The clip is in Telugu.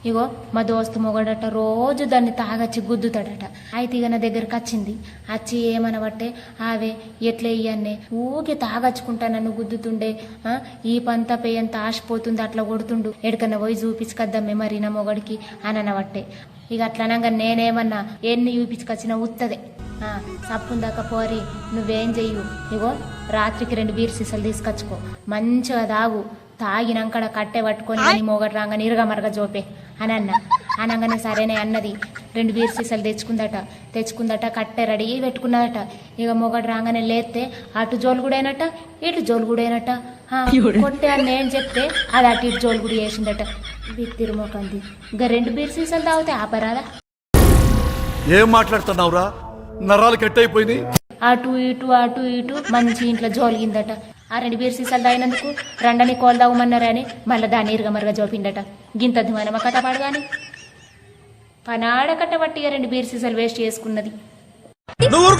ఇగో మా దోస్తు మొగడట రోజు దాన్ని తాగచ్చి గుద్దుతాడట. అయితే ఇక నా దగ్గరకు వచ్చింది. వచ్చి ఏమనబట్టే ఆవే ఎట్లా ఇయ్యన్నే ఊకే తాగచ్చుకుంటా నన్ను గుద్దుతుండే, ఈ పంత పేయంత ఆశపోతుంది అట్లా కొడుతుండు, ఎడకన్నా పోయి చూపించుకద్దామే మరి నా మొగడికి అని అనబట్టే. ఇక అట్లా అనగా నేనేమన్నా ఎన్ని చూపించుకొచ్చినా ఉత్తదే. సప్పుందాక పోరి నువ్వేం చెయ్యు, ఇగో రాత్రికి 2 బీర్ సీసాలు తీసుకొచ్చుకో, మంచిగా తాగు, తాగినాకడ కట్టె పట్టుకొని నీ మొగడు రాగానే ఇరగమరగ జోపే అని అన్న. అనగానే సరేనే అన్నది. 2 బీర్ సీసాలు తెచ్చుకుందట, కట్టె రెడీ పెట్టుకున్నదట. ఇక మొగడు రాగానే లేస్తే అటు జోలుగుడైనట ఇటు జోలుగుడైనట. కొట్టే అని నేను చెప్తే అది అటు ఇటు జోలుగుడి వేసిందట. బిత్తిరుమోకంది. ఇక 2 బీర్ సీసాలు తాగితే ఆపరాదా? ఏం మాట్లాడుతున్నావురా, నరాలు కట్టయిపోయినాయి. అటు ఇటు మంచి ఇంట్లో జోలిగిందట. ఆ 2 బీర్ సీసాలు తాగినందుకు రండని కోలు తాగమన్నారని మళ్ళీ దాన్ని ఇరగమరగా జోపిండట. గింత ధుమానమ కథ పాడుగాని పనాడ కట్టబట్టి 2 బీర్ సీసాలు వేస్ట్ చేసుకున్నది. నువ్వు